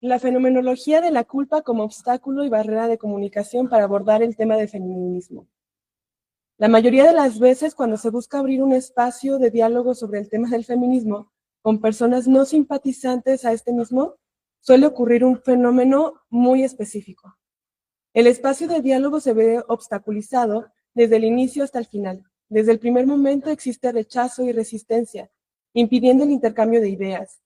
La fenomenología de la culpa como obstáculo y barrera de comunicación para abordar el tema del feminismo. La mayoría de las veces cuando se busca abrir un espacio de diálogo sobre el tema del feminismo con personas no simpatizantes a este mismo, suele ocurrir un fenómeno muy específico. El espacio de diálogo se ve obstaculizado desde el inicio hasta el final. Desde el primer momento existe rechazo y resistencia, impidiendo el intercambio de ideas.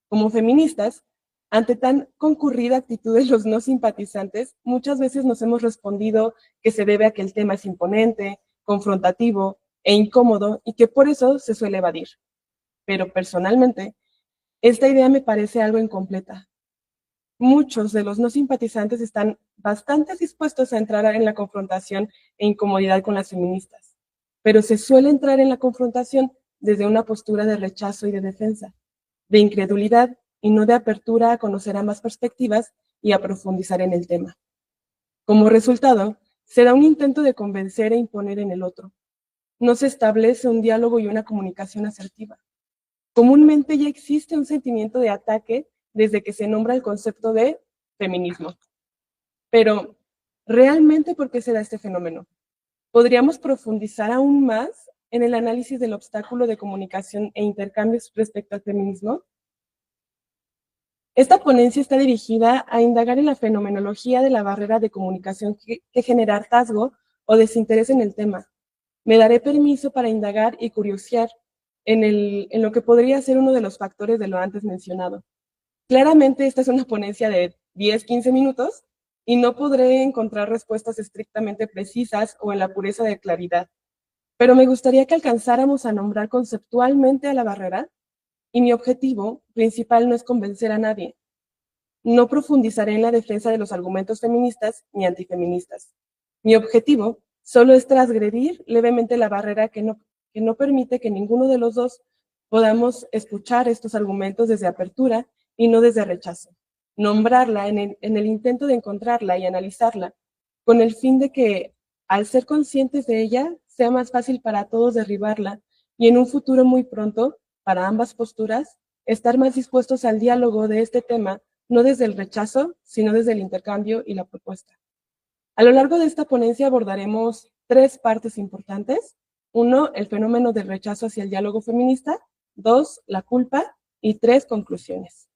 Como feministas, ante tan concurrida actitud de los no simpatizantes, muchas veces nos hemos respondido que se debe a que el tema es imponente, confrontativo e incómodo y que por eso se suele evadir. Pero personalmente, esta idea me parece algo incompleta. Muchos de los no simpatizantes están bastante dispuestos a entrar en la confrontación e incomodidad con las feministas, pero se suele entrar en la confrontación desde una postura de rechazo y de defensa, de incredulidad y no de apertura a conocer ambas perspectivas y a profundizar en el tema. Como resultado, se da un intento de convencer e imponer en el otro. No se establece un diálogo y una comunicación asertiva. Comúnmente ya existe un sentimiento de ataque desde que se nombra el concepto de feminismo. Pero, ¿realmente por qué se da este fenómeno? ¿Podríamos profundizar aún más en el análisis del obstáculo de comunicación e intercambios respecto al feminismo? Esta ponencia está dirigida a indagar en la fenomenología de la barrera de comunicación que genera hartazgo o desinterés en el tema. Me daré permiso para indagar y curiosear en lo que podría ser uno de los factores de lo antes mencionado. Claramente esta es una ponencia de 10-15 minutos y no podré encontrar respuestas estrictamente precisas o en la pureza de claridad, pero me gustaría que alcanzáramos a nombrar conceptualmente a la barrera y mi objetivo principal no es convencer a nadie. No profundizaré en la defensa de los argumentos feministas ni antifeministas. Mi objetivo solo es transgredir levemente la barrera que no permite que ninguno de los dos podamos escuchar estos argumentos desde apertura y no desde rechazo. Nombrarla en el intento de encontrarla y analizarla con el fin de que, al ser conscientes de ella, sea más fácil para todos derribarla y en un futuro muy pronto, para ambas posturas, estar más dispuestos al diálogo de este tema, no desde el rechazo, sino desde el intercambio y la propuesta. A lo largo de esta ponencia abordaremos 3 partes importantes. 1, el fenómeno del rechazo hacia el diálogo feminista. 2, la culpa. Y 3, conclusiones.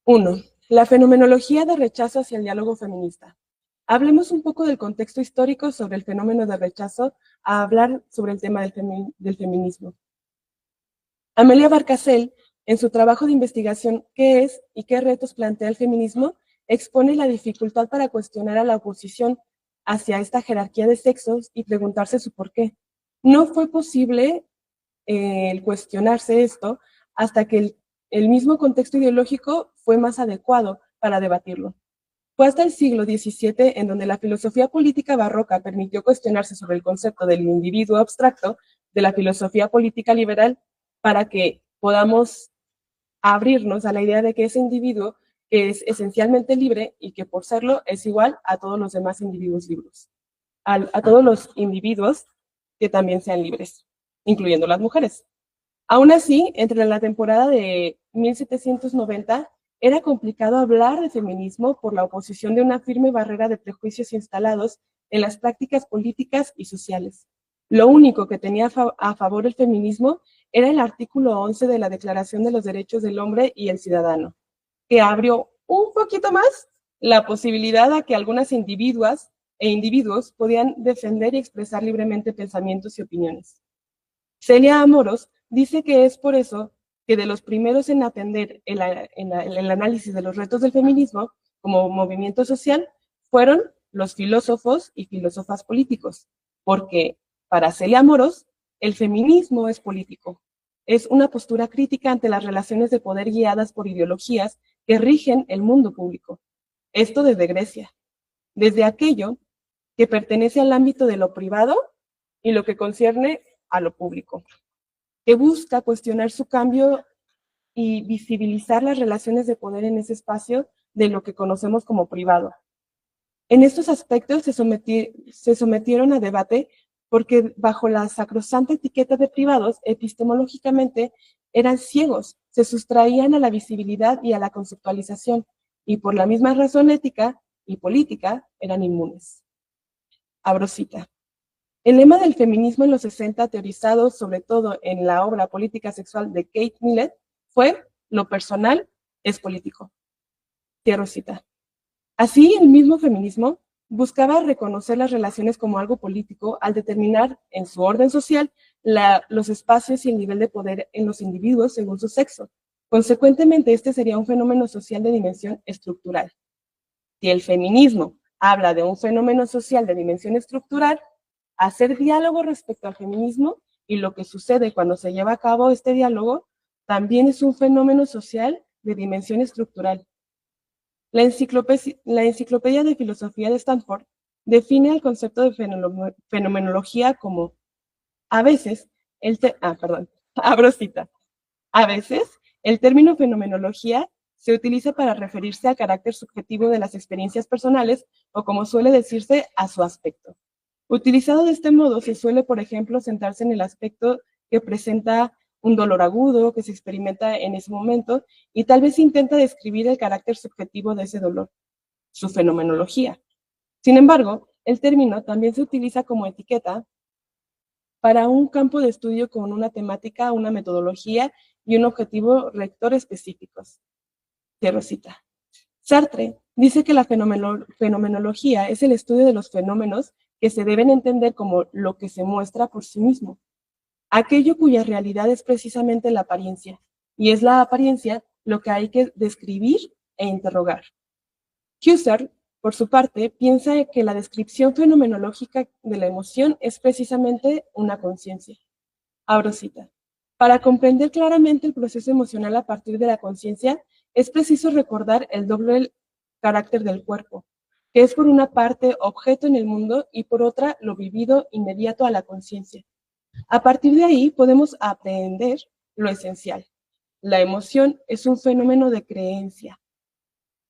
1, la fenomenología de rechazo hacia el diálogo feminista. Hablemos un poco del contexto histórico sobre el fenómeno de rechazo a hablar sobre el tema del feminismo. Amelia Barcasel, en su trabajo de investigación ¿Qué es y qué retos plantea el feminismo?, expone la dificultad para cuestionar a la oposición hacia esta jerarquía de sexos y preguntarse su porqué. No fue posible el cuestionarse esto hasta que el mismo contexto ideológico fue más adecuado para debatirlo. Fue hasta el siglo XVII en donde la filosofía política barroca permitió cuestionarse sobre el concepto del individuo abstracto de la filosofía política liberal para que podamos abrirnos a la idea de que ese individuo que es esencialmente libre y que por serlo es igual a todos los demás individuos libres, a todos los individuos que también sean libres, incluyendo las mujeres. Aún así, entre la temporada de 1790 era complicado hablar de feminismo por la oposición de una firme barrera de prejuicios instalados en las prácticas políticas y sociales. Lo único que tenía a favor el feminismo era el artículo 11 de la Declaración de los Derechos del Hombre y el Ciudadano, que abrió un poquito más la posibilidad a que algunas individuas e individuos podían defender y expresar libremente pensamientos y opiniones. Celia Amoros dice que es por eso que de los primeros en atender el análisis de los retos del feminismo como movimiento social fueron los filósofos y filósofas políticos, porque para Celia Amoros el feminismo es político. Es una postura crítica ante las relaciones de poder guiadas por ideologías que rigen el mundo público. Esto desde Grecia, desde aquello que pertenece al ámbito de lo privado y lo que concierne a lo público, que busca cuestionar su cambio y visibilizar las relaciones de poder en ese espacio de lo que conocemos como privado. En estos aspectos se sometieron a debate porque bajo la sacrosanta etiqueta de privados, epistemológicamente eran ciegos, se sustraían a la visibilidad y a la conceptualización, y por la misma razón ética y política eran inmunes. Abro cita. El lema del feminismo en los 60, teorizado sobre todo en la obra Política Sexual de Kate Millett, fue: lo personal es político. Cierro cita. Así, el mismo feminismo buscaba reconocer las relaciones como algo político al determinar en su orden social los espacios y el nivel de poder en los individuos según su sexo. Consecuentemente, este sería un fenómeno social de dimensión estructural. Si el feminismo habla de un fenómeno social de dimensión estructural, hacer diálogo respecto al feminismo y lo que sucede cuando se lleva a cabo este diálogo también es un fenómeno social de dimensión estructural. La Enciclopedia de Filosofía de Stanford define el concepto de fenomenología como: a veces, abro cita, a veces el término fenomenología se utiliza para referirse al carácter subjetivo de las experiencias personales o, como suele decirse, a su aspecto. Utilizado de este modo, se suele, por ejemplo, centrarse en el aspecto que presenta un dolor agudo que se experimenta en ese momento y tal vez intenta describir el carácter subjetivo de ese dolor, su fenomenología. Sin embargo, el término también se utiliza como etiqueta para un campo de estudio con una temática, una metodología y un objetivo rector específicos. Cierro cita. Sartre dice que la fenomenología es el estudio de los fenómenos que se deben entender como lo que se muestra por sí mismo, aquello cuya realidad es precisamente la apariencia, y es la apariencia lo que hay que describir e interrogar. Husserl, por su parte, piensa que la descripción fenomenológica de la emoción es precisamente una conciencia. Abro cita. Para comprender claramente el proceso emocional a partir de la conciencia, es preciso recordar el doble carácter del cuerpo, que es por una parte objeto en el mundo y por otra lo vivido inmediato a la conciencia. A partir de ahí podemos aprender lo esencial. La emoción es un fenómeno de creencia.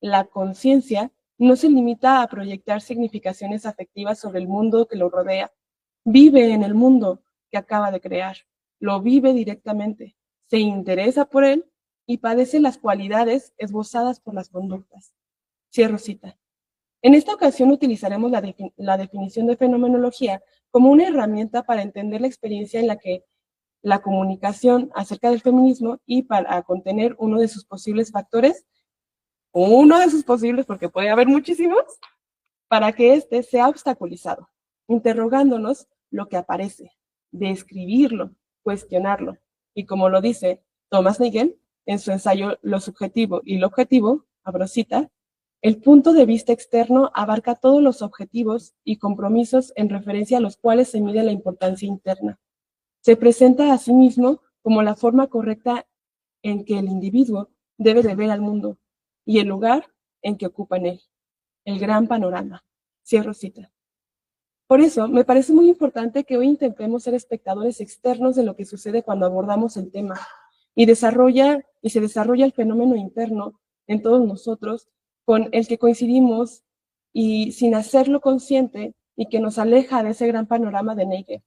La conciencia no se limita a proyectar significaciones afectivas sobre el mundo que lo rodea. Vive en el mundo que acaba de crear. Lo vive directamente, se interesa por él y padece las cualidades esbozadas por las conductas. Cierro cita. En esta ocasión utilizaremos la definición de fenomenología como una herramienta para entender la experiencia en la que la comunicación acerca del feminismo y para contener uno de sus posibles factores, porque puede haber muchísimos, para que éste sea obstaculizado, interrogándonos lo que aparece, describirlo, cuestionarlo. Y como lo dice Thomas Nagel en su ensayo Lo subjetivo y lo objetivo, abro cita, el punto de vista externo abarca todos los objetivos y compromisos en referencia a los cuales se mide la importancia interna. Se presenta a sí mismo como la forma correcta en que el individuo debe de ver al mundo y el lugar en que ocupa en él, el gran panorama. Cierro cita. Por eso, me parece muy importante que hoy intentemos ser espectadores externos de lo que sucede cuando abordamos el tema y se desarrolla el fenómeno interno en todos nosotros con el que coincidimos y sin hacerlo consciente y que nos aleja de ese gran panorama de Nagel.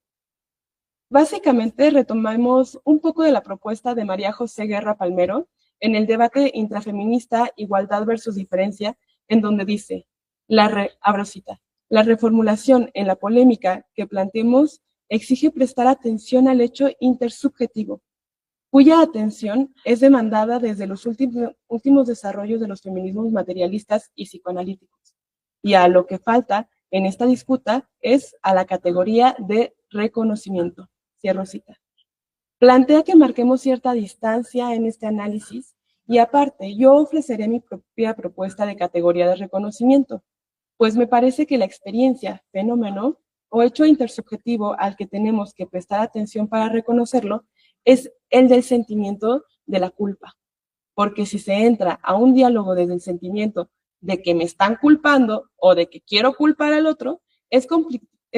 Básicamente, retomamos un poco de la propuesta de María José Guerra Palmero en el debate intrafeminista Igualdad versus Diferencia, en donde dice, abro cita, la reformulación en la polémica que planteemos exige prestar atención al hecho intersubjetivo, cuya atención es demandada desde los últimos desarrollos de los feminismos materialistas y psicoanalíticos. Y a lo que falta en esta disputa es a la categoría de reconocimiento. Cierro cita. Plantea que marquemos cierta distancia en este análisis y aparte yo ofreceré mi propia propuesta de categoría de reconocimiento, pues me parece que la experiencia, fenómeno o hecho intersubjetivo al que tenemos que prestar atención para reconocerlo es el del sentimiento de la culpa, porque si se entra a un diálogo desde el sentimiento de que me están culpando o de que quiero culpar al otro, es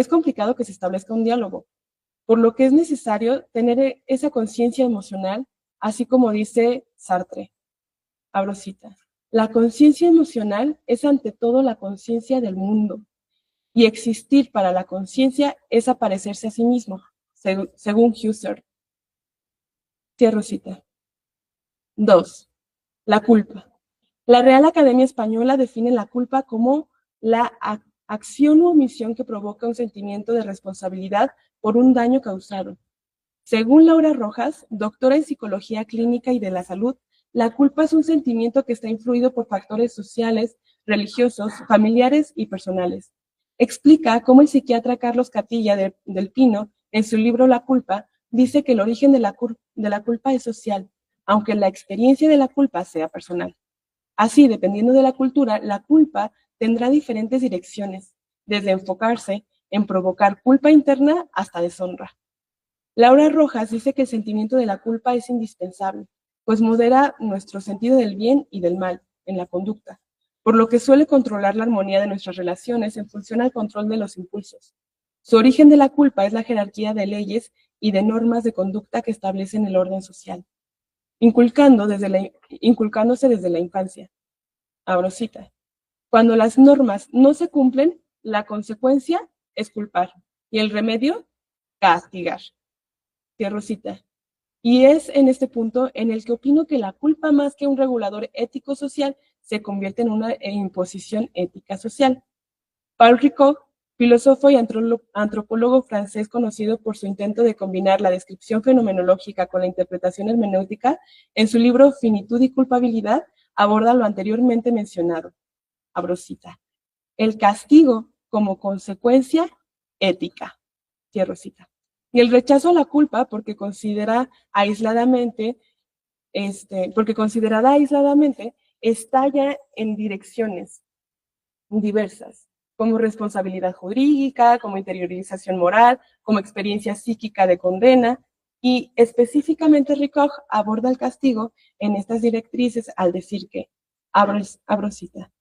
complicado que se establezca un diálogo, por lo que es necesario tener esa conciencia emocional, así como dice Sartre. Abro cita. La conciencia emocional es ante todo la conciencia del mundo, y existir para la conciencia es aparecerse a sí mismo, según Husserl. Cierro cita. 2. La culpa. La Real Academia Española define la culpa como la acción u omisión que provoca un sentimiento de responsabilidad por un daño causado. Según Laura Rojas, doctora en Psicología Clínica y de la Salud, la culpa es un sentimiento que está influido por factores sociales, religiosos, familiares y personales. Explica cómo el psiquiatra Carlos Catilla del Pino, en su libro La culpa, dice que el origen de la culpa es social, aunque la experiencia de la culpa sea personal. Así, dependiendo de la cultura, la culpa tendrá diferentes direcciones, desde enfocarse en provocar culpa interna hasta deshonra. Laura Rojas dice que el sentimiento de la culpa es indispensable, pues modera nuestro sentido del bien y del mal en la conducta, por lo que suele controlar la armonía de nuestras relaciones en función al control de los impulsos. Su origen de la culpa es la jerarquía de leyes y de normas de conducta que establecen el orden social, inculcándose desde la infancia. Abro cita. Cuando las normas no se cumplen, la consecuencia es culpar y el remedio, castigar. Cierro cita. Y es en este punto en el que opino que la culpa, más que un regulador ético-social, se convierte en una imposición ética social. Paul Ricoeur, filósofo y antropólogo francés conocido por su intento de combinar la descripción fenomenológica con la interpretación hermenéutica, en su libro Finitud y culpabilidad, aborda lo anteriormente mencionado. Abro cita. El castigo como consecuencia ética. Cierro cita. Y el rechazo a la culpa, porque considerada aisladamente, estalla en direcciones diversas, como responsabilidad jurídica, como interiorización moral, como experiencia psíquica de condena, y específicamente Ricoeur aborda el castigo en estas directrices al decir que, abro cita,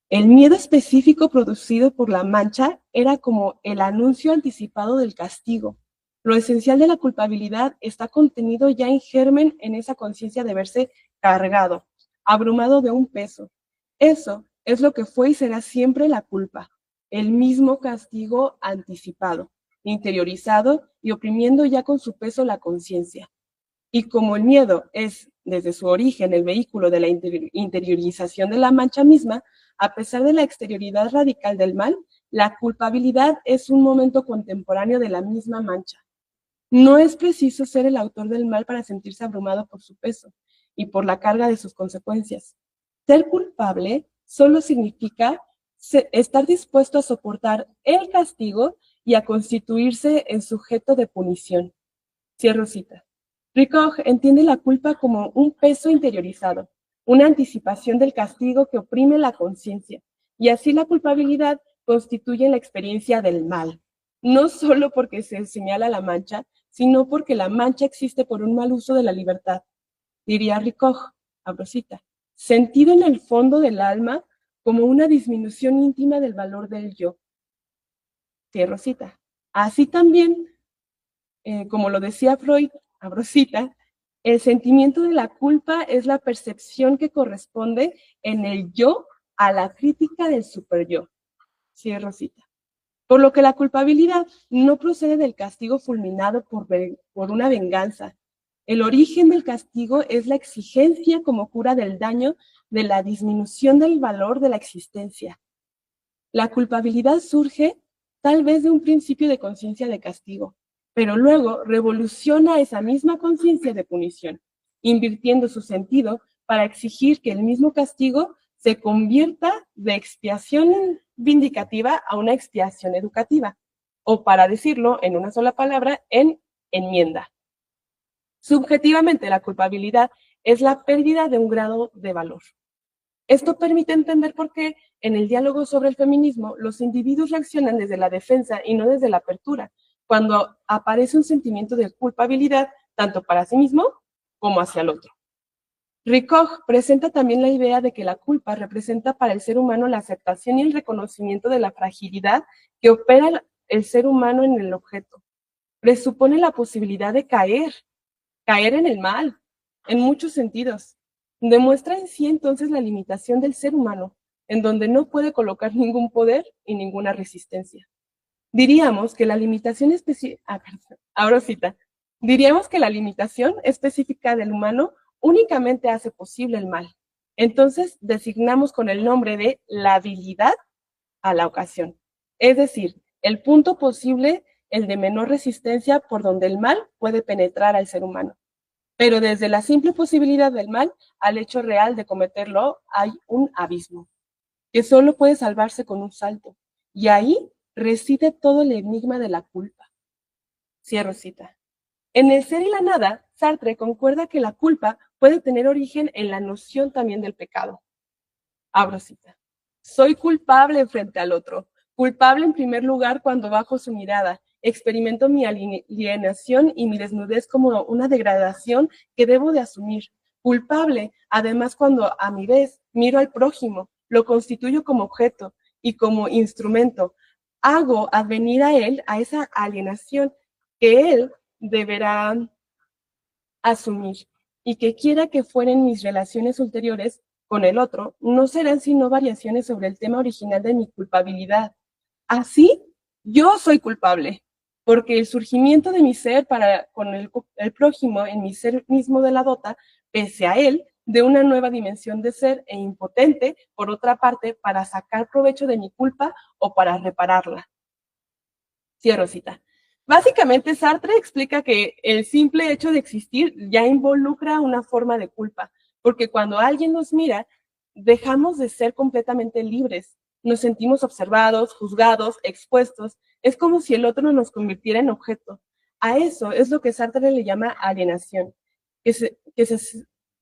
el miedo específico producido por la mancha era como el anuncio anticipado del castigo. Lo esencial de la culpabilidad está contenido ya en germen en esa conciencia de verse cargado, abrumado de un peso. Eso es lo que fue y será siempre la culpa, el mismo castigo anticipado, interiorizado y oprimiendo ya con su peso la conciencia. Y como el miedo es, desde su origen, el vehículo de la interiorización de la mancha misma, a pesar de la exterioridad radical del mal, la culpabilidad es un momento contemporáneo de la misma mancha. No es preciso ser el autor del mal para sentirse abrumado por su peso y por la carga de sus consecuencias. Ser culpable solo significa estar dispuesto a soportar el castigo y a constituirse en sujeto de punición. Cierro cita. Ricoeur entiende la culpa como un peso interiorizado, una anticipación del castigo que oprime la conciencia, y así la culpabilidad constituye la experiencia del mal, no solo porque se señala la mancha, sino porque la mancha existe por un mal uso de la libertad. Diría Ricoeur, abro cita, sentido en el fondo del alma como una disminución íntima del valor del yo. Cierro cita. Así también, como lo decía Freud, abro cita, el sentimiento de la culpa es la percepción que corresponde en el yo a la crítica del superyo. Cierro cita. Por lo que la culpabilidad no procede del castigo fulminado por una venganza. El origen del castigo es la exigencia como cura del daño, de la disminución del valor de la existencia. La culpabilidad surge tal vez de un principio de conciencia de castigo, pero luego revoluciona esa misma conciencia de punición, invirtiendo su sentido para exigir que el mismo castigo se convierta de expiación vindicativa a una expiación educativa, o para decirlo en una sola palabra, en enmienda. Subjetivamente, la culpabilidad es la pérdida de un grado de valor. Esto permite entender por qué en el diálogo sobre el feminismo los individuos reaccionan desde la defensa y no desde la apertura, cuando aparece un sentimiento de culpabilidad tanto para sí mismo como hacia el otro. Ricoeur presenta también la idea de que la culpa representa para el ser humano la aceptación y el reconocimiento de la fragilidad que opera el ser humano en el objeto. Presupone la posibilidad de caer en el mal, en muchos sentidos. Demuestra en sí entonces la limitación del ser humano, en donde no puede colocar ningún poder y ninguna resistencia. Diríamos que la limitación específica del humano únicamente hace posible el mal. Entonces designamos con el nombre de la habilidad a la ocasión. Es decir, el punto posible, el de menor resistencia por donde el mal puede penetrar al ser humano. Pero desde la simple posibilidad del mal al hecho real de cometerlo hay un abismo, que solo puede salvarse con un salto. Y ahí reside todo el enigma de la culpa. Cierro cita. En El ser y la nada, Sartre concuerda que la culpa puede tener origen en la noción también del pecado. Abro cita. Soy culpable frente al otro. Culpable en primer lugar cuando bajo su mirada. Experimento mi alienación y mi desnudez como una degradación que debo de asumir. Culpable, además, cuando a mi vez miro al prójimo, lo constituyo como objeto y como instrumento. Hago advenir a él a esa alienación que él deberá asumir y que quiera que fueren mis relaciones ulteriores con el otro, no serán sino variaciones sobre el tema original de mi culpabilidad. Así, yo soy culpable, porque el surgimiento de mi ser para con el prójimo en mi ser mismo de la dota, pese a él, de una nueva dimensión de ser e impotente, por otra parte, para sacar provecho de mi culpa o para repararla. Cierro cita. Básicamente, Sartre explica que el simple hecho de existir ya involucra una forma de culpa, porque cuando alguien nos mira, dejamos de ser completamente libres, nos sentimos observados, juzgados, expuestos, es como si el otro nos convirtiera en objeto. A eso es lo que Sartre le llama alienación, que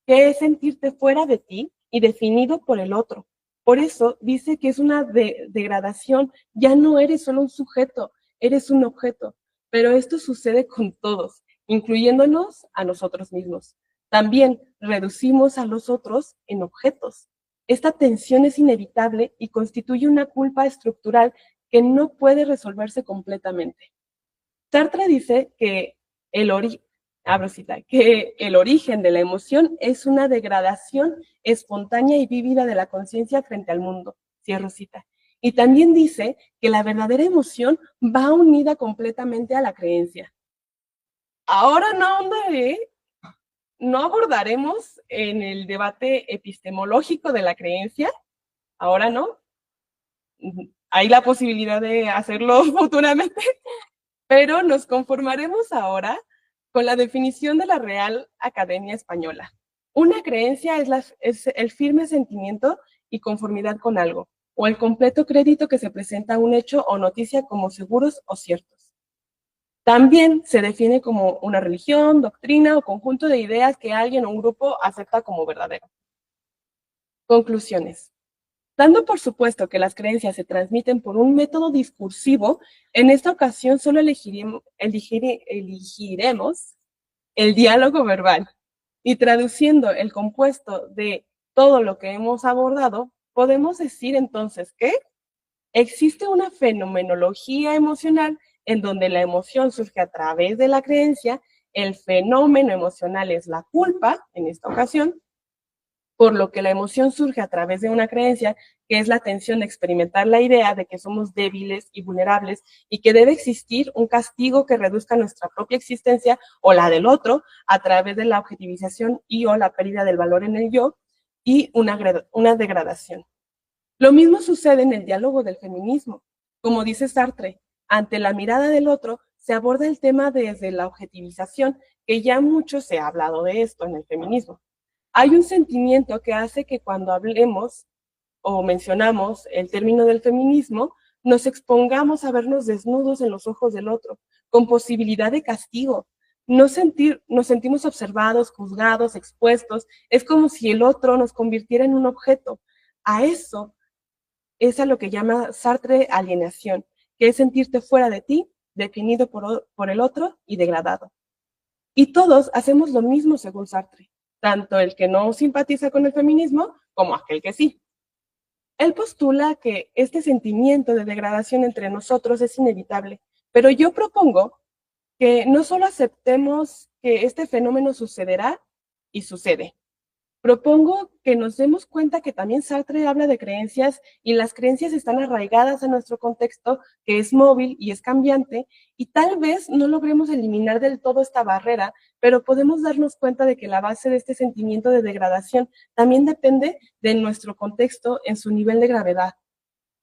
es sentirte fuera de ti y definido por el otro. Por eso dice que es una degradación, ya no eres solo un sujeto, eres un objeto, pero esto sucede con todos, incluyéndonos a nosotros mismos. También reducimos a los otros en objetos. Esta tensión es inevitable y constituye una culpa estructural que no puede resolverse completamente. Sartre dice que que el origen de la emoción es una degradación espontánea y vívida de la conciencia frente al mundo. Cierro cita. Y también dice que la verdadera emoción va unida completamente a la creencia. Ahora no abordaremos en el debate epistemológico de la creencia, ahora no. Hay la posibilidad de hacerlo futuramente, pero nos conformaremos ahora con la definición de la Real Academia Española. Una creencia es el firme sentimiento y conformidad con algo, o el completo crédito que se presenta a un hecho o noticia como seguros o ciertos. También se define como una religión, doctrina o conjunto de ideas que alguien o un grupo acepta como verdadero. Conclusiones. Dando por supuesto que las creencias se transmiten por un método discursivo, en esta ocasión solo elegiremos el diálogo verbal. Y traduciendo el compuesto de todo lo que hemos abordado, podemos decir entonces que existe una fenomenología emocional en donde la emoción surge a través de la creencia, el fenómeno emocional es la culpa, en esta ocasión, por lo que la emoción surge a través de una creencia, que es la tensión de experimentar la idea de que somos débiles y vulnerables y que debe existir un castigo que reduzca nuestra propia existencia o la del otro a través de la objetivización y o la pérdida del valor en el yo y una degradación. Lo mismo sucede en el diálogo del feminismo. Como dice Sartre, ante la mirada del otro se aborda el tema desde la objetivización, que ya mucho se ha hablado de esto en el feminismo. Hay un sentimiento que hace que cuando hablemos o mencionamos el término del feminismo, nos expongamos a vernos desnudos en los ojos del otro, con posibilidad de castigo. Nos sentimos observados, juzgados, expuestos. Es como si el otro nos convirtiera en un objeto. A eso es a lo que llama Sartre alienación, que es sentirte fuera de ti, definido por el otro y degradado. Y todos hacemos lo mismo según Sartre, tanto el que no simpatiza con el feminismo como aquel que sí. Él postula que este sentimiento de degradación entre nosotros es inevitable, pero yo propongo que no solo aceptemos que este fenómeno sucederá y sucede, Propongo que nos demos cuenta que también Sartre habla de creencias y las creencias están arraigadas a nuestro contexto, que es móvil y es cambiante, y tal vez no logremos eliminar del todo esta barrera, pero podemos darnos cuenta de que la base de este sentimiento de degradación también depende de nuestro contexto en su nivel de gravedad.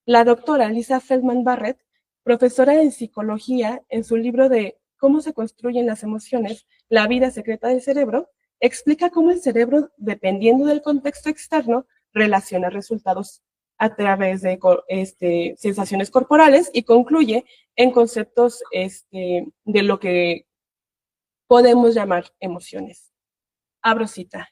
La doctora Lisa Feldman Barrett, profesora en psicología, en su libro de Cómo se construyen las emociones, la vida secreta del cerebro, explica cómo el cerebro, dependiendo del contexto externo, relaciona resultados a través de sensaciones corporales y concluye en conceptos de lo que podemos llamar emociones. Abro cita.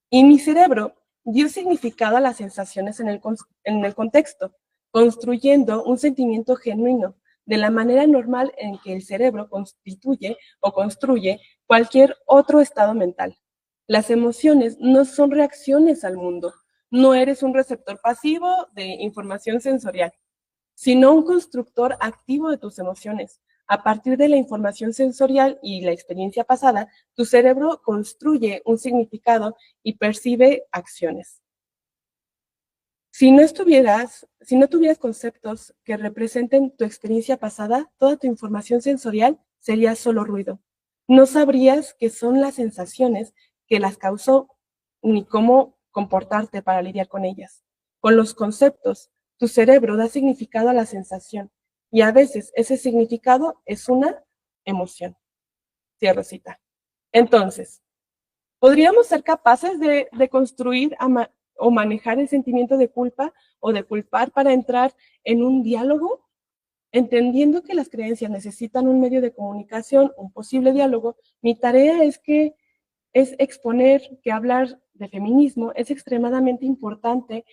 Y mi cerebro dio significado a las sensaciones en el contexto, construyendo un sentimiento genuino, de la manera normal en que el cerebro constituye o construye cualquier otro estado mental. Las emociones no son reacciones al mundo, no eres un receptor pasivo de información sensorial, sino un constructor activo de tus emociones. A partir de la información sensorial y la experiencia pasada, tu cerebro construye un significado y percibe acciones. Si no tuvieras conceptos que representen tu experiencia pasada, toda tu información sensorial sería solo ruido. No sabrías qué son las sensaciones que las causó ni cómo comportarte para lidiar con ellas. Con los conceptos, tu cerebro da significado a la sensación y a veces ese significado es una emoción. Cierro cita. Entonces, ¿podríamos ser capaces de construir o manejar el sentimiento de culpa o de culpar para entrar en un diálogo? Entendiendo que las creencias necesitan un medio de comunicación, un posible diálogo, mi tarea es exponer que hablar de feminismo es extremadamente importante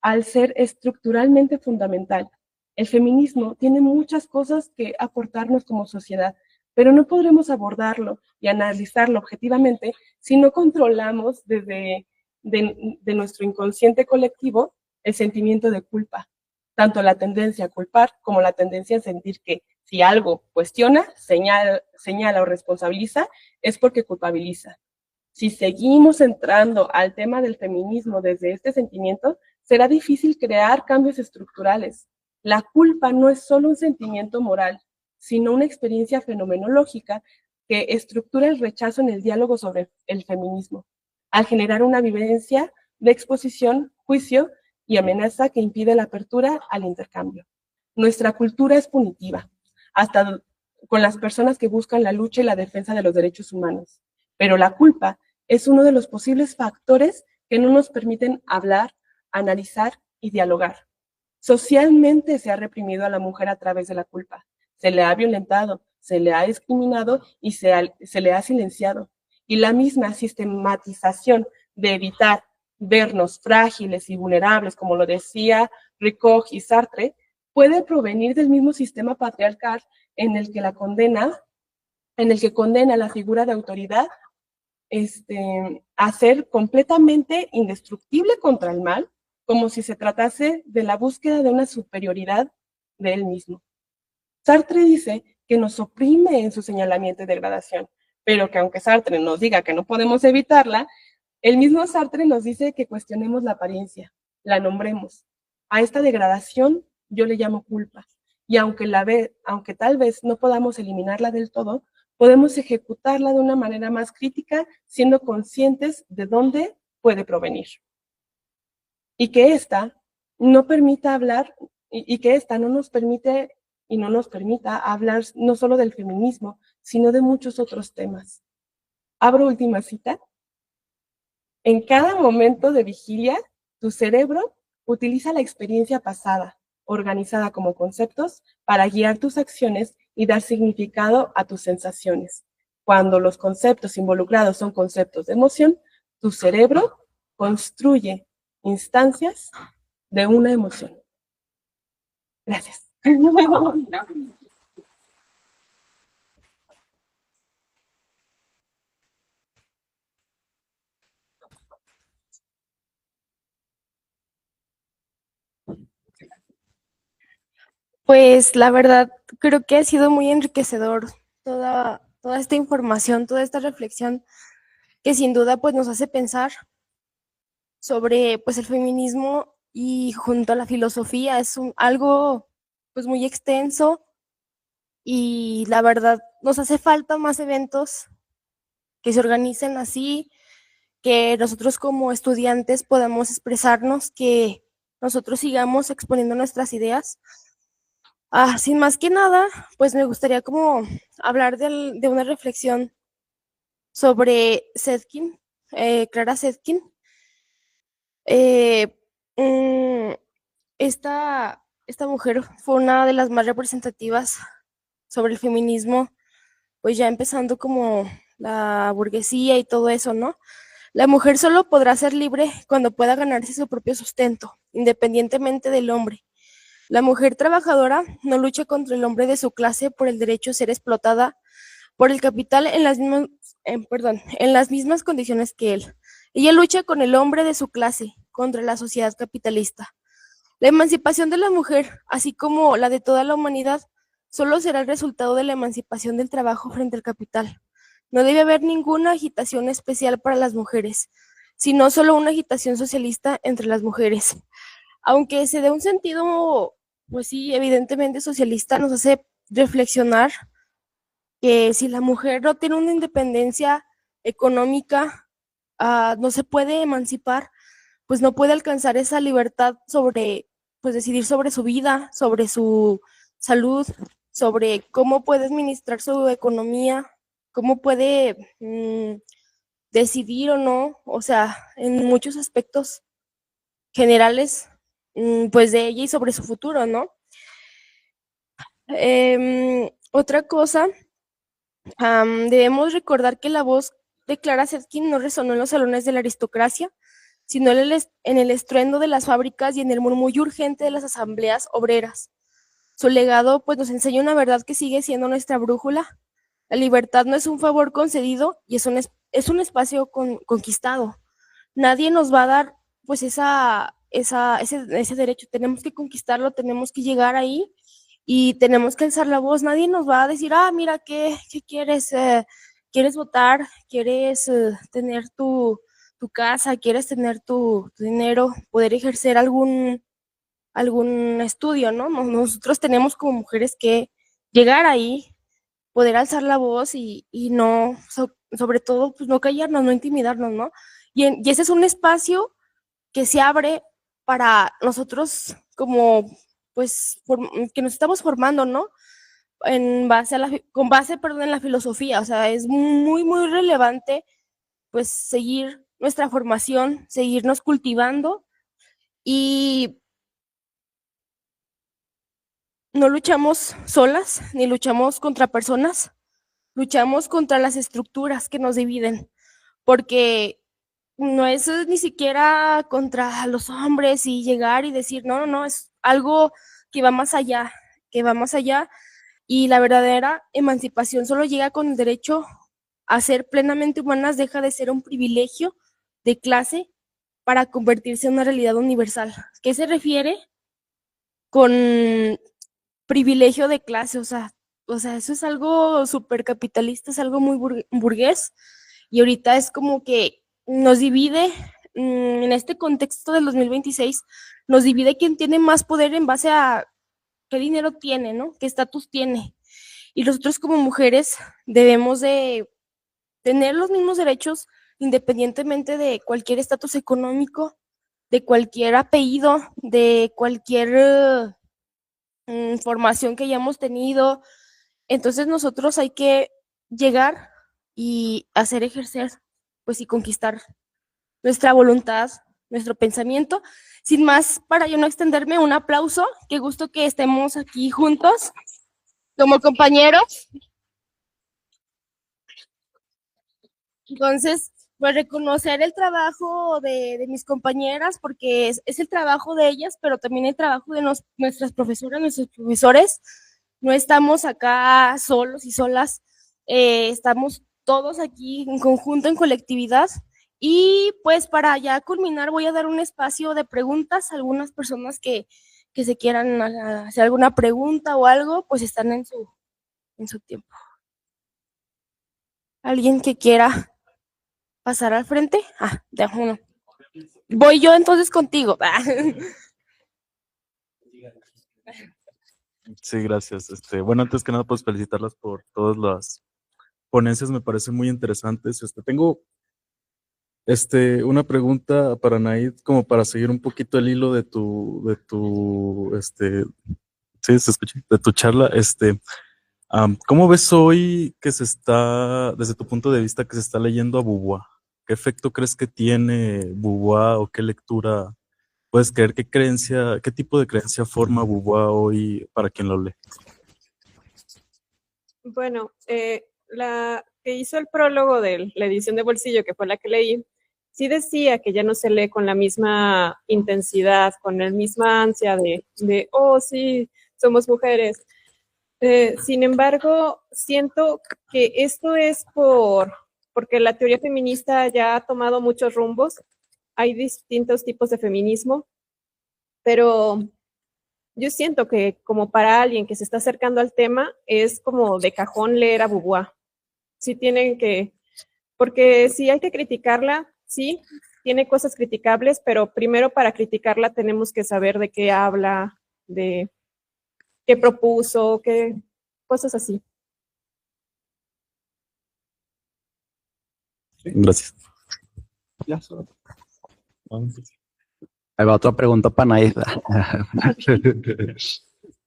al ser estructuralmente fundamental. El feminismo tiene muchas cosas que aportarnos como sociedad, pero no podremos abordarlo y analizarlo objetivamente si no controlamos desde de nuestro inconsciente colectivo el sentimiento de culpa, tanto la tendencia a culpar como la tendencia a sentir que si algo cuestiona, señala o responsabiliza, es porque culpabiliza. Si seguimos entrando al tema del feminismo desde este sentimiento, será difícil crear cambios estructurales. La culpa no es solo un sentimiento moral, sino una experiencia fenomenológica que estructura el rechazo en el diálogo sobre el feminismo, al generar una vivencia de exposición, juicio y amenaza que impide la apertura al intercambio. Nuestra cultura es punitiva, hasta con las personas que buscan la lucha y la defensa de los derechos humanos. Pero la culpa es uno de los posibles factores que no nos permiten hablar, analizar y dialogar. Socialmente se ha reprimido a la mujer a través de la culpa. Se le ha violentado, se le ha discriminado y se le ha silenciado. Y la misma sistematización de evitar vernos frágiles y vulnerables, como lo decía Ricoh y Sartre, puede provenir del mismo sistema patriarcal en el que condena la figura de autoridad a ser completamente indestructible contra el mal, como si se tratase de la búsqueda de una superioridad de él mismo. Sartre dice que nos oprime en su señalamiento y degradación, pero que aunque Sartre nos diga que no podemos evitarla, el mismo Sartre nos dice que cuestionemos la apariencia, la nombremos. A esta degradación yo le llamo culpa, y aunque tal vez no podamos eliminarla del todo, podemos ejecutarla de una manera más crítica, siendo conscientes de dónde puede provenir. Y que esta no permita hablar, y que esta no nos permite y no nos permita hablar no solo del feminismo, sino de muchos otros temas. Abro última cita. En cada momento de vigilia, tu cerebro utiliza la experiencia pasada, organizada como conceptos, para guiar tus acciones y dar significado a tus sensaciones. Cuando los conceptos involucrados son conceptos de emoción, tu cerebro construye instancias de una emoción. Gracias. Pues la verdad, creo que ha sido muy enriquecedor toda esta información, toda esta reflexión que sin duda pues nos hace pensar sobre pues el feminismo y junto a la filosofía. Es algo pues muy extenso y la verdad nos hace falta más eventos que se organicen así, que nosotros como estudiantes podamos expresarnos, que nosotros sigamos exponiendo nuestras ideas. Sin más que nada, pues me gustaría como hablar de una reflexión sobre Zetkin, Clara Zetkin. Eh, mm, esta mujer fue una de las más representativas sobre el feminismo, pues ya empezando como la burguesía y todo eso, ¿no? La mujer solo podrá ser libre cuando pueda ganarse su propio sustento, independientemente del hombre. La mujer trabajadora no lucha contra el hombre de su clase por el derecho a ser explotada por el capital en las mismas condiciones que él. Ella lucha con el hombre de su clase contra la sociedad capitalista. La emancipación de la mujer, así como la de toda la humanidad, solo será el resultado de la emancipación del trabajo frente al capital. No debe haber ninguna agitación especial para las mujeres, sino solo una agitación socialista entre las mujeres. Aunque se dé un sentido, pues sí, evidentemente socialista, nos hace reflexionar que si la mujer no tiene una independencia económica, no se puede emancipar, pues no puede alcanzar esa libertad sobre, pues decidir sobre su vida, sobre su salud, sobre cómo puede administrar su economía, cómo puede decidir o no, o sea, en muchos aspectos generales, pues de ella y sobre su futuro, ¿no? Otra cosa, debemos recordar que la voz de Clara Zetkin no resonó en los salones de la aristocracia, sino en el estruendo de las fábricas y en el murmullo urgente de las asambleas obreras. Su legado pues nos enseña una verdad que sigue siendo nuestra brújula. La libertad no es un favor concedido y es un espacio conquistado. Nadie nos va a dar pues ese derecho, tenemos que conquistarlo, tenemos que llegar ahí y tenemos que alzar la voz. Nadie nos va a decir, mira, ¿qué quieres? ¿Quieres votar? ¿Quieres tener tu casa? ¿Quieres tener tu dinero? ¿Poder ejercer algún estudio, ¿no? Nosotros tenemos como mujeres que llegar ahí, poder alzar la voz y no, sobre todo, pues no callarnos, no intimidarnos, ¿no? Y ese es un espacio que se abre para nosotros como, pues, que nos estamos formando, ¿no? Con base, perdón, en la filosofía, o sea, es muy, muy relevante, pues, seguir nuestra formación, seguirnos cultivando y no luchamos solas, ni luchamos contra personas, luchamos contra las estructuras que nos dividen, porque no es ni siquiera contra los hombres y llegar y decir, no, no, no, es algo que va más allá, que va más allá y la verdadera emancipación solo llega con el derecho a ser plenamente humanas, deja de ser un privilegio de clase para convertirse en una realidad universal. ¿Qué se refiere con privilegio de clase? O sea, eso es algo súper capitalista, es algo muy burgués y ahorita es como que nos divide en este contexto del 2026, nos divide quién tiene más poder en base a qué dinero tiene, ¿no? ¿Qué estatus tiene? Y nosotros como mujeres debemos de tener los mismos derechos independientemente de cualquier estatus económico, de cualquier apellido, de cualquier formación que hayamos tenido. Entonces nosotros hay que llegar y hacer ejercer, pues y conquistar nuestra voluntad, nuestro pensamiento. Sin más, para yo no extenderme, un aplauso. Qué gusto que estemos aquí juntos como compañeros. Entonces, pues reconocer el trabajo de mis compañeras, porque es el trabajo de ellas, pero también el trabajo de nuestras profesoras, nuestros profesores. No estamos acá solos y solas, estamos todos aquí en conjunto, en colectividad. Y pues para ya culminar, voy a dar un espacio de preguntas a algunas personas que se quieran hacer alguna pregunta o algo, pues están en su tiempo. ¿Alguien que quiera pasar al frente? De uno. Voy yo entonces contigo. Sí, gracias. Bueno, antes que nada, pues felicitarlas por todas las ponencias, me parecen muy interesantes. Tengo una pregunta para Naid, como para seguir un poquito el hilo sí, se escucha, de tu charla. ¿Cómo ves hoy que se está, desde tu punto de vista, que se está leyendo a Beauvoir? ¿Qué efecto crees que tiene Beauvoir o qué lectura puedes creer? ¿Qué tipo de creencia forma Beauvoir hoy para quien lo lee? Bueno, la que hizo el prólogo de la edición de Bolsillo, que fue la que leí, sí decía que ya no se lee con la misma intensidad, con la misma ansia oh, sí, somos mujeres. Sin embargo, siento que esto es porque la teoría feminista ya ha tomado muchos rumbos. Hay distintos tipos de feminismo, pero yo siento que como para alguien que se está acercando al tema, es como de cajón leer a Beauvoir. Sí tienen porque si hay que criticarla, sí, tiene cosas criticables, pero primero para criticarla tenemos que saber de qué habla, de qué propuso, qué cosas así. Gracias. Ahí va otra pregunta para Naida.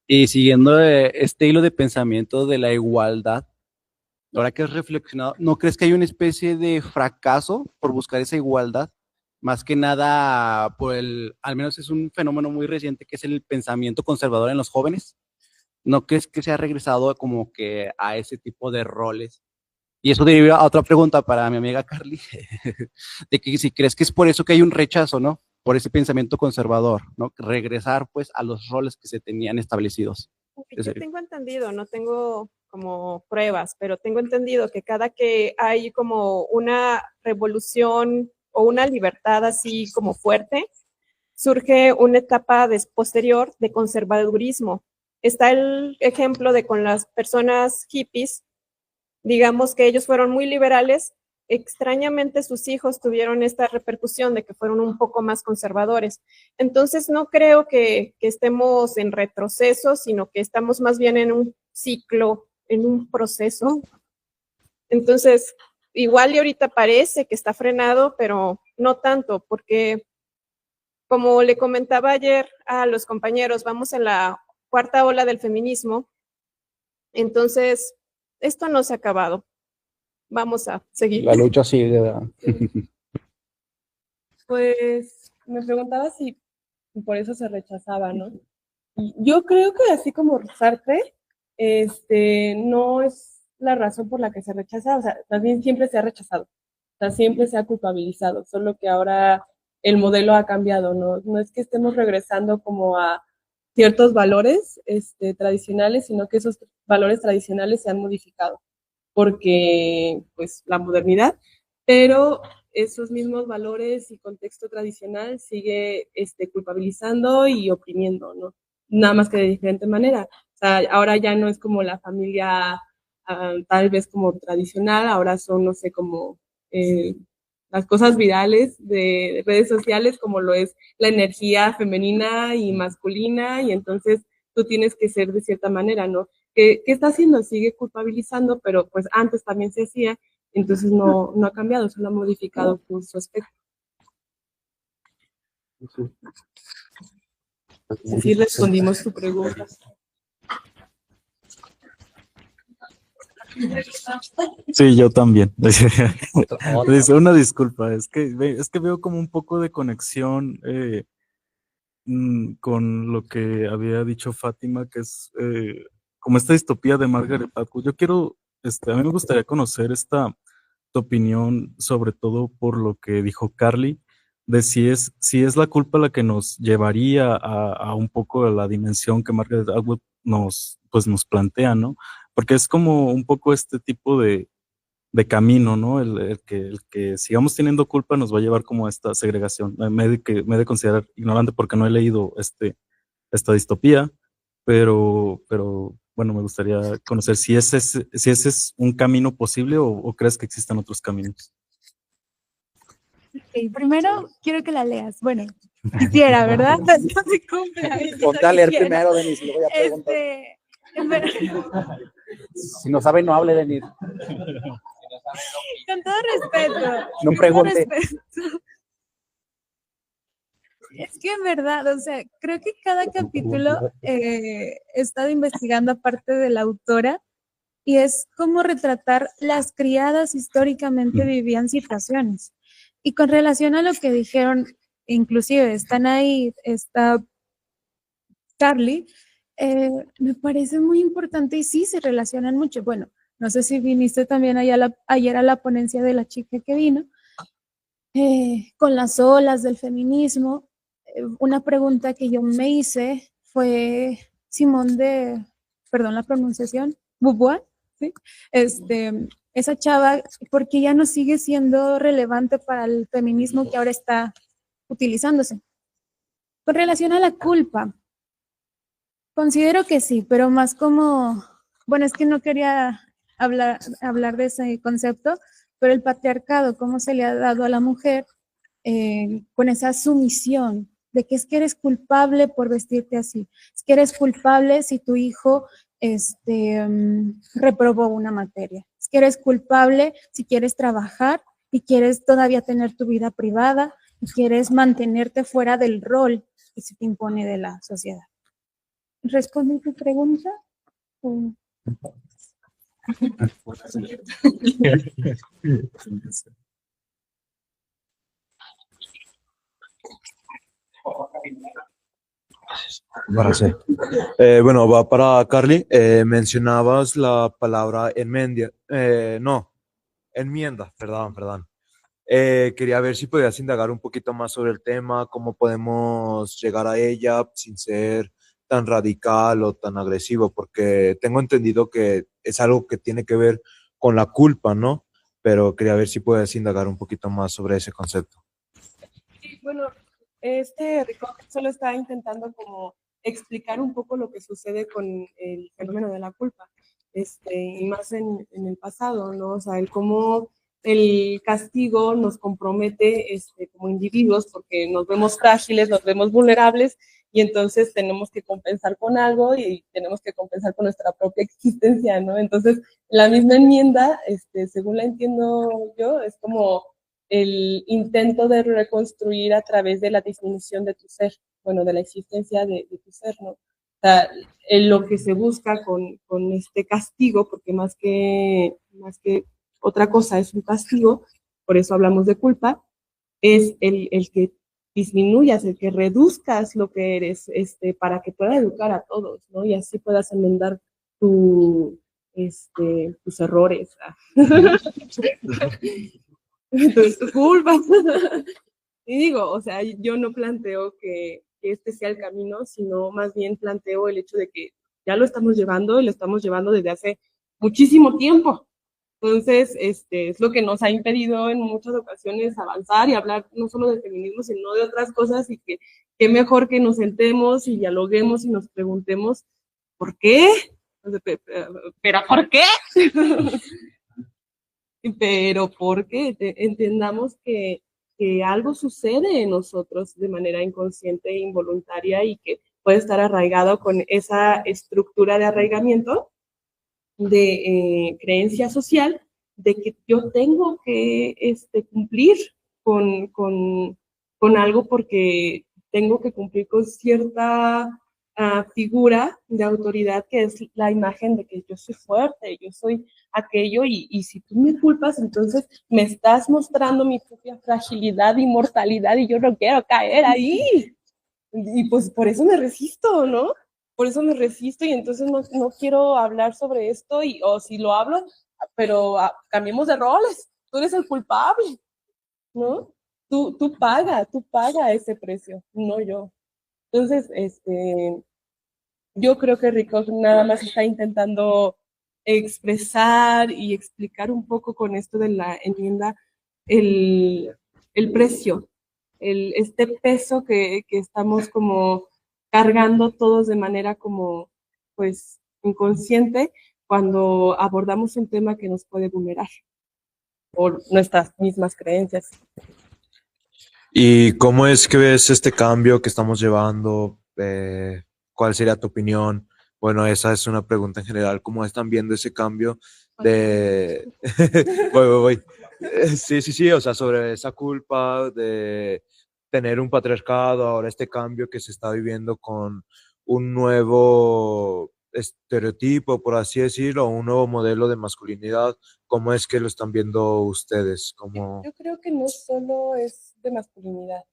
Y siguiendo este hilo de pensamiento de la igualdad, ahora que has reflexionado, ¿no crees que hay una especie de fracaso por buscar esa igualdad? Más que nada, al menos es un fenómeno muy reciente que es el pensamiento conservador en los jóvenes. ¿No crees que se ha regresado como que a ese tipo de roles? Y eso deriva a otra pregunta para mi amiga Carly, de que si crees que es por eso que hay un rechazo, ¿no? Por ese pensamiento conservador, ¿no? Regresar pues a los roles que se tenían establecidos. Yo tengo entendido, no tengo como pruebas, pero tengo entendido que cada que hay como una revolución o una libertad así como fuerte, surge una etapa posterior de conservadurismo. Está el ejemplo de con las personas hippies, digamos que ellos fueron muy liberales, extrañamente sus hijos tuvieron esta repercusión de que fueron un poco más conservadores. Entonces no creo que estemos en retroceso, sino que estamos más bien en un ciclo, en un proceso. Entonces, igual y ahorita parece que está frenado, pero no tanto, porque como le comentaba ayer a los compañeros, vamos en la cuarta ola del feminismo, entonces esto no se ha acabado. Vamos a seguir. La lucha sigue, ¿verdad? Pues me preguntaba si por eso se rechazaba, ¿no? Y yo creo que así como Sartre, no es la razón por la que se rechaza, o sea, también siempre se ha rechazado, o sea, siempre se ha culpabilizado, solo que ahora el modelo ha cambiado, ¿no? No es que estemos regresando como a ciertos valores, tradicionales, sino que esos valores tradicionales se han modificado porque, pues, la modernidad, pero esos mismos valores y contexto tradicional sigue culpabilizando y oprimiendo, ¿no? Nada más que de diferente manera. O sea, ahora ya no es como la familia tal vez como tradicional, ahora son, no sé, como las cosas virales de redes sociales, como lo es la energía femenina y masculina, y entonces tú tienes que ser de cierta manera, ¿no? ¿Qué está haciendo? Sigue culpabilizando, pero pues antes también se hacía, entonces no ha cambiado, solo ha modificado por su aspecto. Así respondimos tu pregunta. Sí, yo también. Una disculpa, es que veo como un poco de conexión con lo que había dicho Fátima, que es como esta distopía de Margaret Atwood. Yo quiero, a mí me gustaría conocer tu opinión, sobre todo por lo que dijo Carly, de si es la culpa la que nos llevaría a un poco la dimensión que Margaret Atwood pues nos plantea, ¿no? Porque es como un poco este tipo de camino, ¿no? El que sigamos teniendo culpa nos va a llevar como a esta segregación. Me he de considerar ignorante porque no he leído esta distopía, pero bueno, me gustaría conocer si ese es un camino posible o crees que existan otros caminos. Ok, primero quiero que la leas. Bueno, quisiera, ¿verdad? No se cumple. A veces Ponte a leer quisiera. primero, Denise, y luego ya preguntas. Espera. Si no sabe, no hable, Denise. Con todo respeto. No pregunte. Con todo respeto. Es que en verdad, o sea, creo que cada capítulo he estado investigando aparte de la autora y es como retratar las criadas históricamente vivían situaciones. Y con relación a lo que dijeron, inclusive están ahí, está Carly, me parece muy importante y sí se relacionan mucho. Bueno, no sé si viniste también ayer a la ponencia de la chica que vino, con las olas del feminismo. Una pregunta que yo me hice fue Simón de, perdón la pronunciación, Beauvoir, ¿sí? Esa chava, ¿por qué ya no sigue siendo relevante para el feminismo que ahora está utilizándose? Con relación a la culpa, considero que sí, pero más como, bueno, es que no quería hablar de ese concepto, pero el patriarcado, cómo se le ha dado a la mujer con esa sumisión de que es que eres culpable por vestirte así, es que eres culpable si tu hijo reprobó una materia, es que eres culpable si quieres trabajar y quieres todavía tener tu vida privada y quieres mantenerte fuera del rol que se te impone de la sociedad. ¿Respondí tu pregunta? Gracias. Bueno, va para Carly. Mencionabas la palabra enmienda. No, enmienda, perdón. Quería ver si podías indagar un poquito más sobre el tema, cómo podemos llegar a ella sin ser tan radical o tan agresivo, porque tengo entendido que es algo que tiene que ver con la culpa, ¿no? Pero quería ver si puedes indagar un poquito más sobre ese concepto. Sí, bueno, Rico solo está intentando como explicar un poco lo que sucede con el fenómeno de la culpa, y más en el pasado, ¿no? O sea, el cómo el castigo nos compromete como individuos porque nos vemos frágiles, nos vemos vulnerables y entonces tenemos que compensar con algo y tenemos que compensar con nuestra propia existencia, ¿no? Entonces, la misma enmienda, según la entiendo yo, es como el intento de reconstruir a través de la disminución de tu ser, bueno, de la existencia de tu ser, ¿no? O sea, lo que se busca con este castigo, porque más que otra cosa es un castigo, por eso hablamos de culpa, es el que disminuyas, el que reduzcas lo que eres, para que pueda educar a todos, ¿no? Y así puedas enmendar tus errores. Entonces, tu culpa. Y digo, o sea, yo no planteo que este sea el camino, sino más bien planteo el hecho de que ya lo estamos llevando y lo estamos llevando desde hace muchísimo tiempo. Entonces, es lo que nos ha impedido en muchas ocasiones avanzar y hablar no solo de feminismo, sino de otras cosas y que qué mejor que nos sentemos y dialoguemos y nos preguntemos, ¿por qué? ¿Pero por qué? Pero porque entendamos que algo sucede en nosotros de manera inconsciente e involuntaria y que puede estar arraigado con esa estructura de arraigamiento de creencia social de que yo tengo que cumplir con algo porque tengo que cumplir con cierta figura de autoridad que es la imagen de que yo soy fuerte, yo soy aquello y si tú me culpas, entonces me estás mostrando mi propia fragilidad y mortalidad y yo no quiero caer ahí. Y pues por eso me resisto, ¿no? Por eso me resisto y entonces no quiero hablar sobre esto o si lo hablo, pero cambiemos de roles, tú eres el culpable, ¿no? Tú paga ese precio, no yo. Entonces, yo creo que Rico nada más está intentando expresar y explicar un poco con esto de la enmienda el precio, este peso que estamos como cargando todos de manera como pues inconsciente cuando abordamos un tema que nos puede vulnerar por nuestras mismas creencias. ¿Y cómo es que ves este cambio que estamos llevando? ¿Cuál sería tu opinión? Bueno, esa es una pregunta en general. ¿Cómo están viendo ese cambio de... voy. Sí, o sea, sobre esa culpa de tener un patriarcado, ahora este cambio que se está viviendo con un nuevo estereotipo, por así decirlo, un nuevo modelo de masculinidad. ¿Cómo es que lo están viendo ustedes? ¿Cómo... Yo creo que no solo es de masculinidad,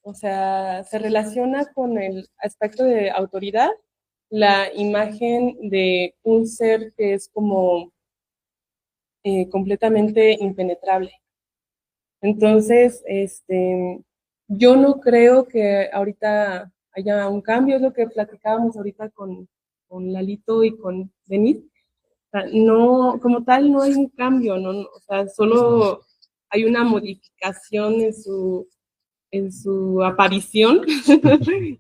o sea, se relaciona con el aspecto de autoridad, la imagen de un ser que es como completamente impenetrable. Entonces, yo no creo que ahorita haya un cambio, es lo que platicábamos ahorita con Lalito y con Denis. O sea, no, como tal, no hay un cambio, ¿no? O sea, solo hay una modificación en su aparición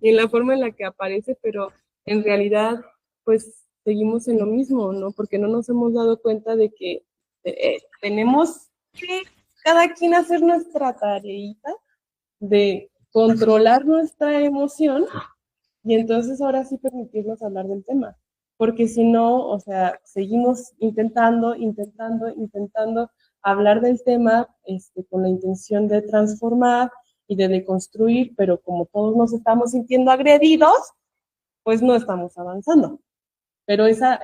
y en la forma en la que aparece, pero en realidad, pues seguimos en lo mismo, ¿no? Porque no nos hemos dado cuenta de que tenemos que cada quien hacer nuestra tareita de controlar nuestra emoción y entonces ahora sí permitirnos hablar del tema. Porque si no, o sea, seguimos intentando hablar del tema con la intención de transformar y de deconstruir, pero como todos nos estamos sintiendo agredidos, pues no estamos avanzando. Pero esa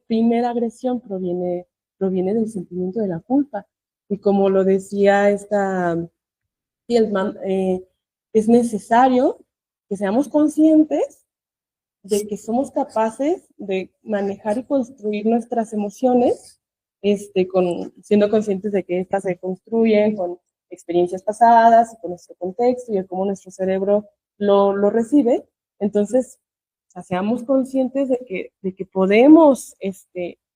primera agresión proviene del sentimiento de la culpa. Y como lo decía esta Fieldsman, es necesario que seamos conscientes de que somos capaces de manejar y construir nuestras emociones, siendo conscientes de que estas se construyen con experiencias pasadas y con nuestro contexto y de cómo nuestro cerebro lo recibe. Entonces, o sea, seamos conscientes de que podemos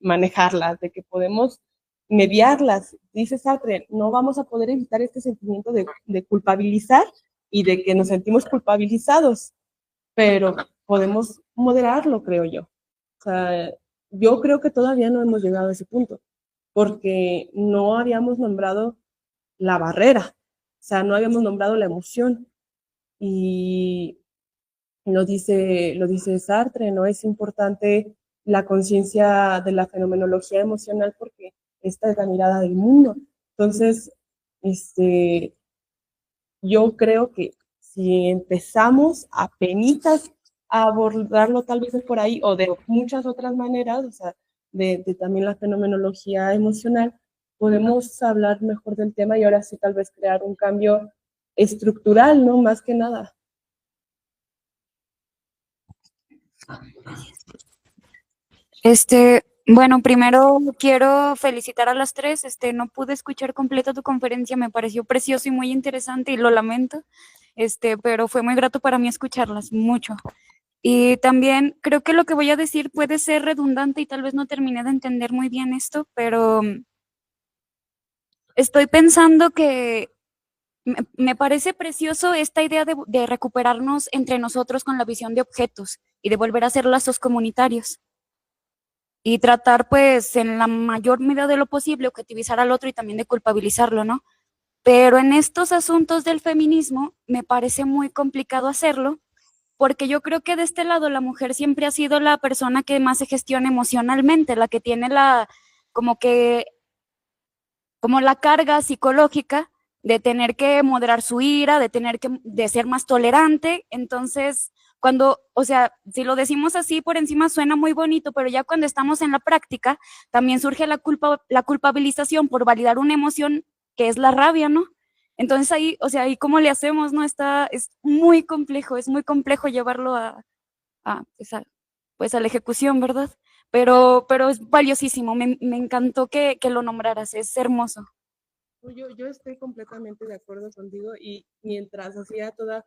manejarlas, de que podemos mediarlas. Dice Sartre, no vamos a poder evitar este sentimiento de culpabilizar y de que nos sentimos culpabilizados, pero podemos moderarlo, creo yo. O sea, yo creo que todavía no hemos llegado a ese punto, porque no habíamos nombrado la barrera, o sea, no habíamos nombrado la emoción. Y lo dice Sartre, ¿no? Es importante la conciencia de la fenomenología emocional porque esta es la mirada del mundo. Entonces, yo creo que si empezamos apenas a abordarlo tal vez por ahí o de muchas otras maneras, o sea, de también la fenomenología emocional, podemos hablar mejor del tema y ahora sí tal vez crear un cambio estructural, ¿no? Más que nada. Bueno, primero quiero felicitar a las tres. No pude escuchar completa tu conferencia, me pareció precioso y muy interesante y lo lamento. Pero fue muy grato para mí escucharlas, mucho. Y también creo que lo que voy a decir puede ser redundante y tal vez no terminé de entender muy bien esto, pero estoy pensando que me parece precioso esta idea de recuperarnos entre nosotros con la visión de objetos y de volver a hacer lazos comunitarios. Y tratar, pues, en la mayor medida de lo posible, objetivizar al otro y también de culpabilizarlo, ¿no? Pero en estos asuntos del feminismo me parece muy complicado hacerlo, porque yo creo que de este lado la mujer siempre ha sido la persona que más se gestiona emocionalmente, la que tiene como la carga psicológica de tener que moderar su ira, de ser más tolerante. Entonces, o sea, si lo decimos así por encima suena muy bonito, pero ya cuando estamos en la práctica, también surge la culpabilización por validar una emoción que es la rabia, ¿no? Entonces ahí, o sea, ahí cómo le hacemos, ¿no? Es muy complejo llevarlo pues a la ejecución, ¿verdad? Pero es valiosísimo, me encantó que lo nombraras, es hermoso. Yo estoy completamente de acuerdo contigo y mientras hacía toda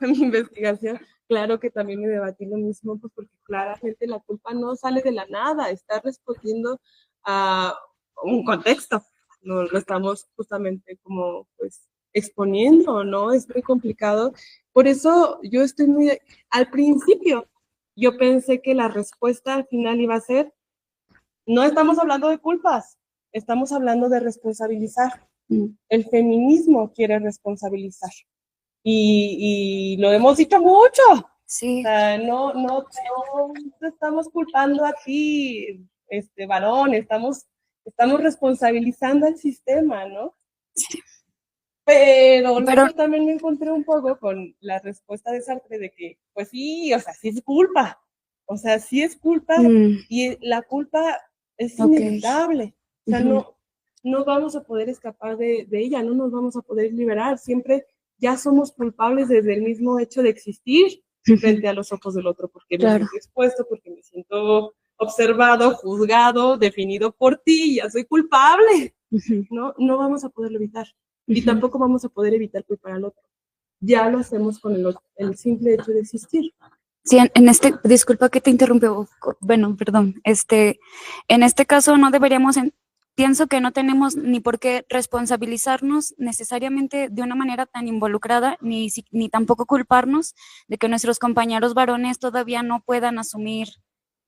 mi investigación, claro que también me debatí lo mismo, pues porque claramente la culpa no sale de la nada, está respondiendo a un contexto, no lo estamos justamente como pues exponiendo, ¿no? Es muy complicado. Por eso yo estoy al principio, yo pensé que la respuesta al final iba a ser, no estamos hablando de culpas, estamos hablando de responsabilizar. El feminismo quiere responsabilizar. Y lo hemos dicho mucho. Sí. O sea, no te estamos culpando a ti, varón, estamos responsabilizando al sistema, ¿no? Sí. Pero luego también me encontré un poco con la respuesta de Sartre de que, pues sí, o sea, sí es culpa. O sea, sí es culpa y la culpa es inevitable. O sea, no vamos a poder escapar de ella, no nos vamos a poder liberar. Siempre ya somos culpables desde el mismo hecho de existir frente a los ojos del otro, porque me siento expuesto, porque me siento observado, juzgado, definido por ti, ya soy culpable. No vamos a poderlo evitar. Y tampoco vamos a poder evitar culpar al otro. Ya lo hacemos con el simple hecho de existir. Sí, disculpa que te interrumpe, bueno, perdón, en este caso no deberíamos, pienso que no tenemos ni por qué responsabilizarnos necesariamente de una manera tan involucrada, ni tampoco culparnos de que nuestros compañeros varones todavía no puedan asumir,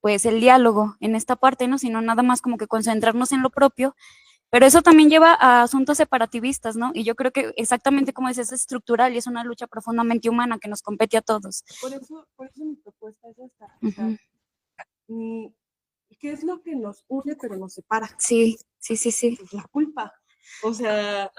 pues, el diálogo en esta parte, ¿no? Sino nada más como que concentrarnos en lo propio. Pero eso también lleva a asuntos separativistas, ¿no? Y yo creo que exactamente como dices, es estructural y es una lucha profundamente humana que nos compete a todos. Por eso mi propuesta es esta. O sea, ¿qué es lo que nos une pero nos separa? Sí. Pues la culpa. O sea,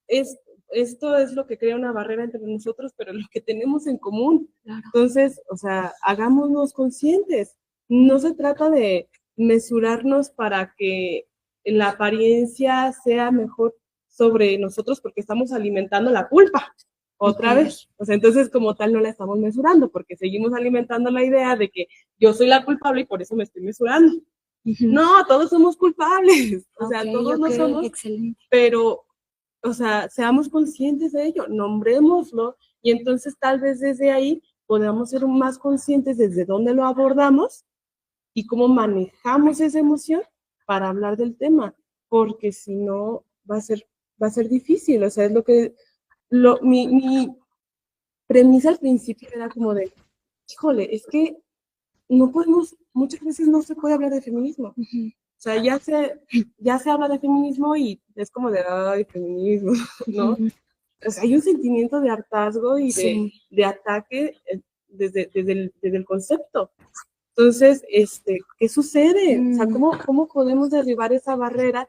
esto es lo que crea una barrera entre nosotros, pero lo que tenemos en común. Claro. Entonces, o sea, hagámonos conscientes. No se trata de mesurarnos para que la apariencia sea mejor sobre nosotros porque estamos alimentando la culpa otra vez. O sea, entonces como tal no la estamos mesurando porque seguimos alimentando la idea de que yo soy la culpable y por eso me estoy mesurando. No, todos somos culpables. O sea, todos no somos, excelente. Pero, o sea, seamos conscientes de ello, nombrémoslo y entonces tal vez desde ahí podamos ser más conscientes desde dónde lo abordamos y cómo manejamos esa emoción para hablar del tema, porque si no va a ser difícil. O sea, es lo que mi premisa al principio era como de, híjole, es que no podemos, muchas veces no se puede hablar de feminismo. O sea, ya se habla de feminismo y es como de, ay, feminismo, ¿no? O sea, hay un sentimiento de hartazgo y de ataque desde el concepto. Entonces, ¿qué sucede? O sea, ¿cómo podemos derribar esa barrera?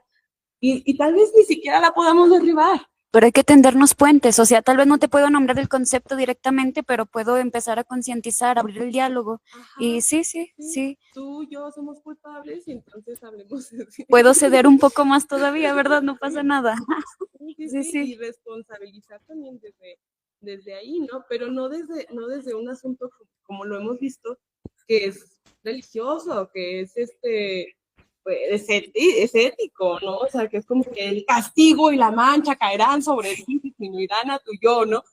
Y tal vez ni siquiera la podamos derribar. Pero hay que tendernos puentes, o sea, tal vez no te puedo nombrar el concepto directamente, pero puedo empezar a concientizar, abrir el diálogo. Ajá, y sí. Tú y yo somos culpables y entonces hablemos. Puedo ceder un poco más todavía, ¿verdad? No pasa nada. Sí. Y responsabilizar también desde ahí, ¿no? Pero no desde un asunto como lo hemos visto, que es religioso, que es es ético, ¿no? O sea, que es como que el castigo y la mancha caerán sobre ti y disminuirán a tu yo, ¿no?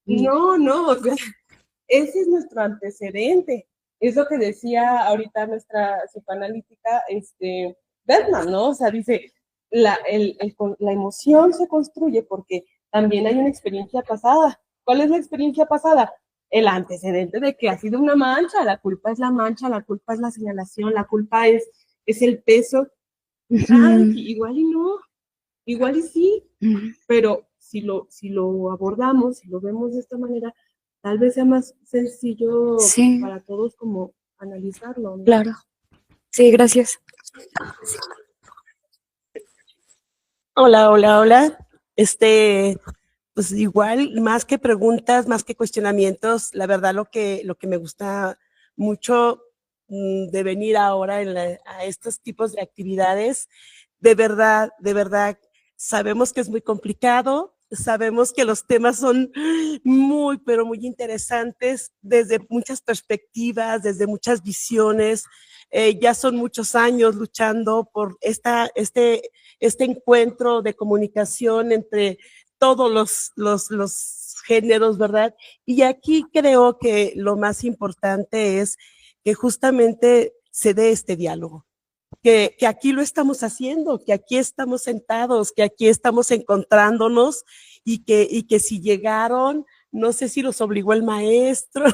No, o sea, ese es nuestro antecedente. Es lo que decía ahorita nuestra psicoanalítica, Bergman, ¿no? O sea, dice, la emoción se construye porque también hay una experiencia pasada. ¿Cuál es la experiencia pasada? El antecedente de que ha sido una mancha. La culpa es la mancha, la culpa es la señalación, la culpa es el peso. Igual y no, igual y sí, pero si lo abordamos, si lo vemos de esta manera, tal vez sea más sencillo para todos como analizarlo, ¿no? Claro. Sí, gracias. Hola. Pues igual, más que preguntas, más que cuestionamientos, la verdad lo que me gusta mucho de venir ahora a estos tipos de actividades, de verdad, sabemos que es muy complicado, sabemos que los temas son muy, pero muy interesantes desde muchas perspectivas, desde muchas visiones. Ya son muchos años luchando por este encuentro de comunicación entre todos los géneros, ¿verdad? Y aquí creo que lo más importante es que justamente se dé este diálogo, que aquí lo estamos haciendo, que aquí estamos sentados, que aquí estamos encontrándonos y que si llegaron, no sé si los obligó el maestro,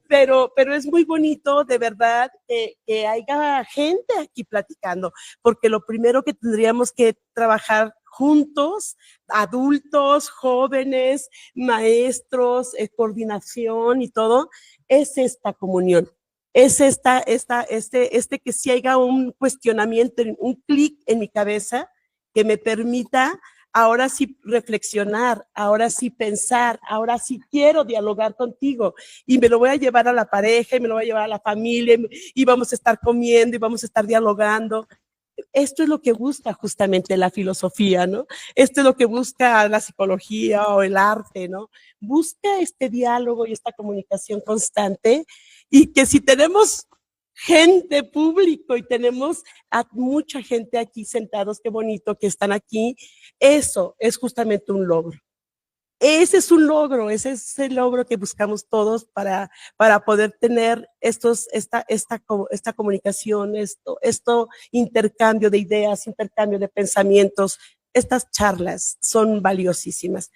Pero es muy bonito, de verdad, que haya gente aquí platicando, porque lo primero que tendríamos que trabajar juntos, adultos, jóvenes, maestros, coordinación y todo, es esta comunión. Es que si haya un cuestionamiento, un clic en mi cabeza que me permita ahora sí reflexionar, ahora sí pensar, ahora sí quiero dialogar contigo y me lo voy a llevar a la pareja y me lo voy a llevar a la familia y vamos a estar comiendo y vamos a estar dialogando. Esto es lo que busca justamente la filosofía, ¿no? Esto es lo que busca la psicología o el arte, ¿no? Busca este diálogo y esta comunicación constante y que si tenemos gente, público, y tenemos a mucha gente aquí sentados, qué bonito que están aquí, eso es justamente un logro. Ese es un logro, ese es el logro que buscamos todos para poder tener esta comunicación, esto intercambio de ideas, intercambio de pensamientos. Estas charlas son valiosísimas.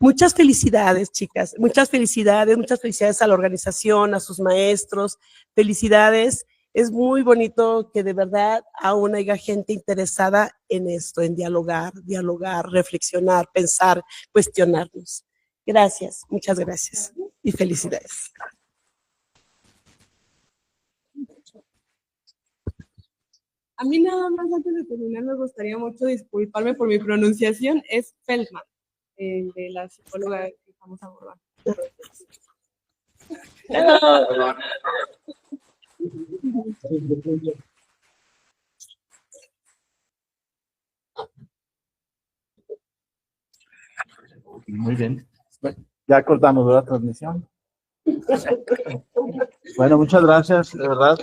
Muchas felicidades, chicas, muchas felicidades a la organización, a sus maestros, felicidades. Es muy bonito que de verdad aún haya gente interesada en esto, en dialogar, reflexionar, pensar, cuestionarnos. Gracias, muchas gracias y felicidades. A mí nada más antes de terminar me gustaría mucho disculparme por mi pronunciación, es Feldman, de la psicóloga que estamos abordando. Muy bien. Ya cortamos la transmisión. Bueno, muchas gracias, de verdad.